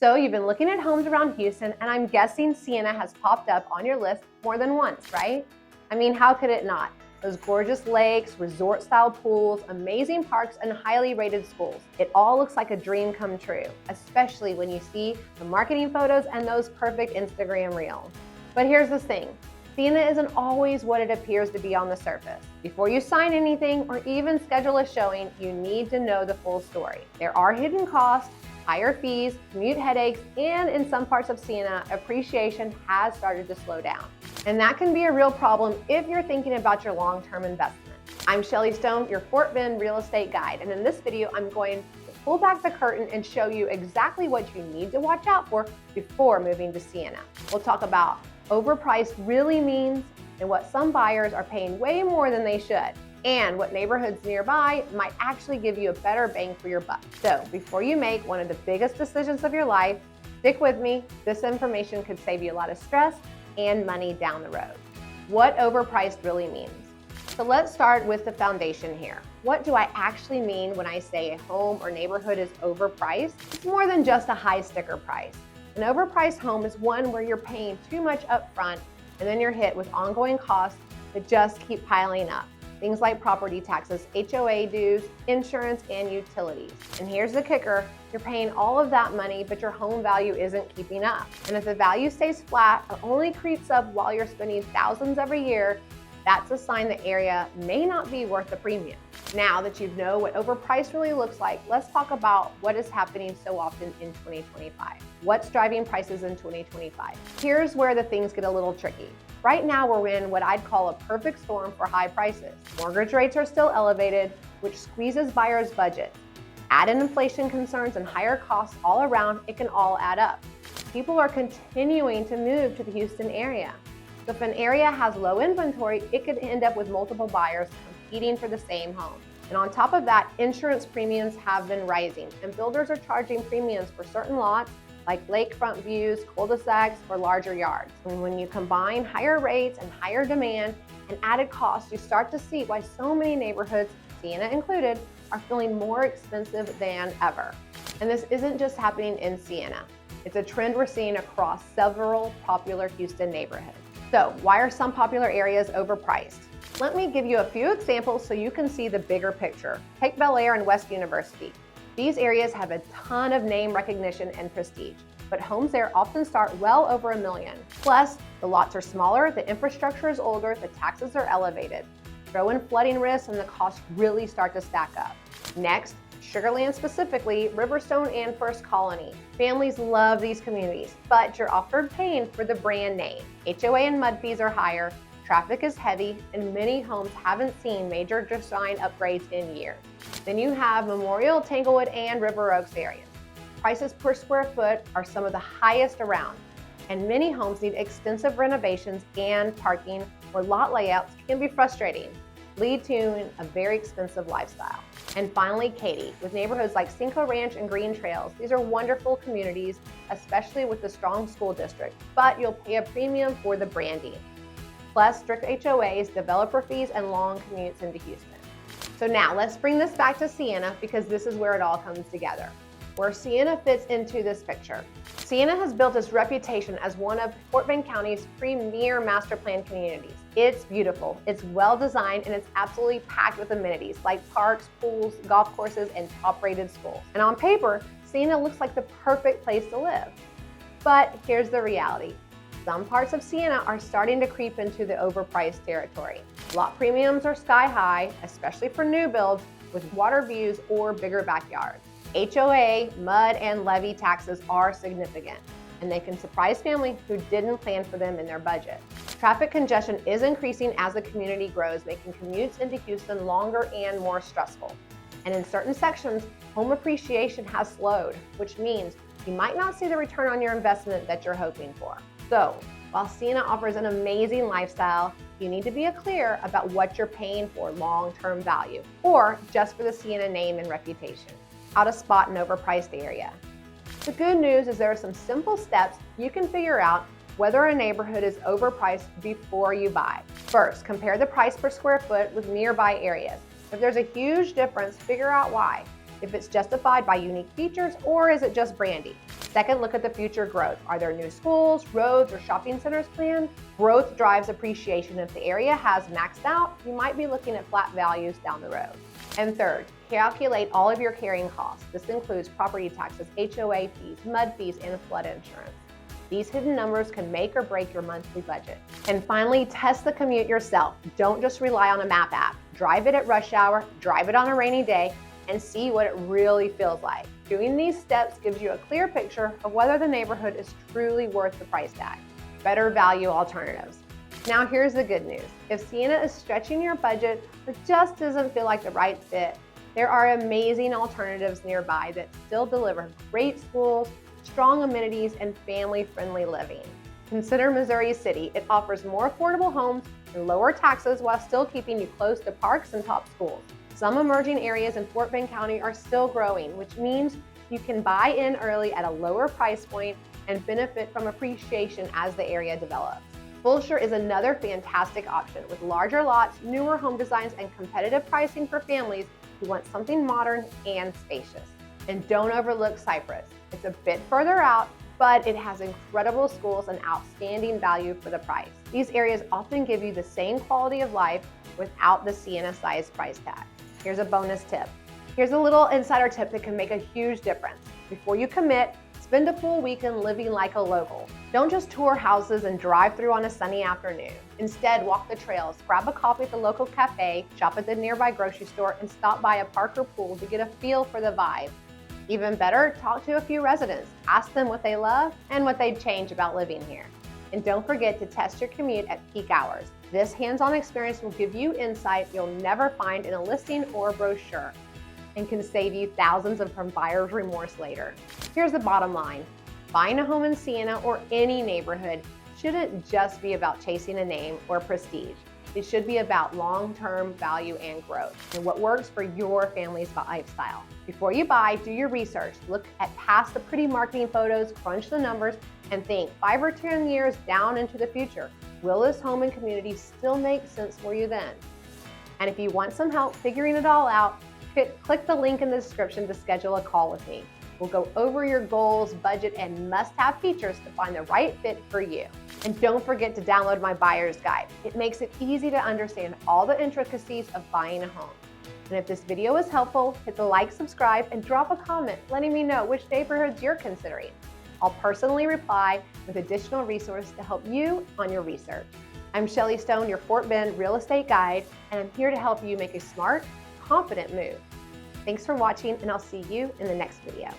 So you've been looking at homes around Houston, and I'm guessing Sienna has popped up on your list more than once, right? I mean, how could it not? Those gorgeous lakes, resort-style pools, amazing parks, and highly rated schools. It all looks like a dream come true, especially when you see the marketing photos and those perfect Instagram reels. But here's the thing. Sienna isn't always what it appears to be on the surface. Before you sign anything or even schedule a showing, you need to know the full story. There are hidden costs, higher fees, commute headaches, and in some parts of Sienna, appreciation has started to slow down. And that can be a real problem if you're thinking about your long-term investment. I'm Shelley Stone, your Fort Bend real estate guide, and in this video, I'm going to pull back the curtain and show you exactly what you need to watch out for before moving to Sienna. We'll talk about overpriced really means and what some buyers are paying way more than they should, and what neighborhoods nearby might actually give you a better bang for your buck. So before you make one of the biggest decisions of your life, stick with me. This information could save you a lot of stress and money down the road. What overpriced really means. So let's start with the foundation here. What do I actually mean when I say a home or neighborhood is overpriced? It's more than just a high sticker price. An overpriced home is one where you're paying too much upfront and then you're hit with ongoing costs that just keep piling up. Things like property taxes, HOA dues, insurance, and utilities. And here's the kicker, you're paying all of that money, but your home value isn't keeping up. And if the value stays flat or only creeps up while you're spending thousands every year, that's a sign the area may not be worth the premium. Now that you know what overpriced really looks like, let's talk about what is happening so often in 2025. What's driving prices in 2025? Here's where the things get a little tricky. Right now, we're in what I'd call a perfect storm for high prices. Mortgage rates are still elevated, which squeezes buyers' budgets. Add in inflation concerns and higher costs all around, it can all add up. People are continuing to move to the Houston area. So if an area has low inventory, it could end up with multiple buyers competing for the same home. And on top of that, insurance premiums have been rising, and builders are charging premiums for certain lots like lakefront views, cul-de-sacs, or larger yards. And when you combine higher rates and higher demand and added costs, you start to see why so many neighborhoods, Sienna included, are feeling more expensive than ever. And this isn't just happening in Sienna. It's a trend we're seeing across several popular Houston neighborhoods. So why are some popular areas overpriced? Let me give you a few examples so you can see the bigger picture. Take Bel Air and West University. These areas have a ton of name recognition and prestige, but homes there often start well over $1 million. Plus, the lots are smaller, the infrastructure is older, the taxes are elevated. Throw in flooding risks and the costs really start to stack up. Next, Sugar Land specifically, Riverstone and First Colony. Families love these communities, but you're often paying for the brand name. HOA and mud fees are higher, traffic is heavy, and many homes haven't seen major design upgrades in years. Then you have Memorial, Tanglewood, and River Oaks areas. Prices per square foot are some of the highest around, and many homes need extensive renovations and parking, or lot layouts can be frustrating, lead to a very expensive lifestyle. And finally, Katy, with neighborhoods like Cinco Ranch and Green Trails. These are wonderful communities, especially with the strong school district, but you'll pay a premium for the branding. Plus strict HOAs, developer fees, and long commutes into Houston. So now let's bring this back to Sienna because this is where it all comes together, where Sienna fits into this picture. Sienna has built its reputation as one of Fort Bend County's premier master plan communities. It's beautiful, it's well designed, and it's absolutely packed with amenities like parks, pools, golf courses, and top-rated schools. And on paper, Sienna looks like the perfect place to live. But here's the reality. Some parts of Sienna are starting to creep into the overpriced territory. Lot premiums are sky high, especially for new builds with water views or bigger backyards. HOA, mud, and levy taxes are significant, and they can surprise families who didn't plan for them in their budget. Traffic congestion is increasing as the community grows, making commutes into Houston longer and more stressful. And in certain sections, home appreciation has slowed, which means you might not see the return on your investment that you're hoping for. So, while Sienna offers an amazing lifestyle, you need to be clear about what you're paying for long-term value, or just for the Sienna name and reputation. How to spot an overpriced area. The good news is there are some simple steps you can figure out whether a neighborhood is overpriced before you buy. First, compare the price per square foot with nearby areas. If there's a huge difference, figure out why. If it's justified by unique features or is it just branding. Second, look at the future growth. Are there new schools, roads, or shopping centers planned? Growth drives appreciation. If the area has maxed out, you might be looking at flat values down the road. And third, calculate all of your carrying costs. This includes property taxes, HOA fees, mud fees, and flood insurance. These hidden numbers can make or break your monthly budget. And finally, test the commute yourself. Don't just rely on a map app. Drive it at rush hour, drive it on a rainy day, and see what it really feels like. Doing these steps gives you a clear picture of whether the neighborhood is truly worth the price tag. Better value alternatives. Now here's the good news. If Sienna is stretching your budget or just doesn't feel like the right fit, there are amazing alternatives nearby that still deliver great schools, strong amenities, and family-friendly living. Consider Missouri City. It offers more affordable homes and lower taxes while still keeping you close to parks and top schools. Some emerging areas in Fort Bend County are still growing, which means you can buy in early at a lower price point and benefit from appreciation as the area develops. Fulshire is another fantastic option with larger lots, newer home designs, and competitive pricing for families who want something modern and spacious. And don't overlook Cypress. It's a bit further out, but it has incredible schools and outstanding value for the price. These areas often give you the same quality of life without the Sienna-sized price tag. Here's a bonus tip. Here's a little insider tip that can make a huge difference. Before you commit, spend a full weekend living like a local. Don't just tour houses and drive through on a sunny afternoon. Instead, walk the trails, grab a coffee at the local cafe, shop at the nearby grocery store, and stop by a park or pool to get a feel for the vibe. Even better, talk to a few residents. Ask them what they love and what they'd change about living here. And don't forget to test your commute at peak hours. This hands-on experience will give you insight you'll never find in a listing or brochure and can save you thousands from buyer's remorse later. Here's the bottom line. Buying a home in Sienna or any neighborhood shouldn't just be about chasing a name or prestige. It should be about long-term value and growth and what works for your family's lifestyle. Before you buy, do your research. Look at past the pretty marketing photos, crunch the numbers, and think 5 or 10 years down into the future. Will this home and community still make sense for you then? And if you want some help figuring it all out, click the link in the description to schedule a call with me. We'll go over your goals, budget, and must-have features to find the right fit for you. And don't forget to download my buyer's guide. It makes it easy to understand all the intricacies of buying a home. And if this video was helpful, hit the like, subscribe, and drop a comment letting me know which neighborhoods you're considering. I'll personally reply with additional resources to help you on your research. I'm Shelley Stone, your Fort Bend real estate guide, and I'm here to help you make a smart, confident move. Thanks for watching, and I'll see you in the next video.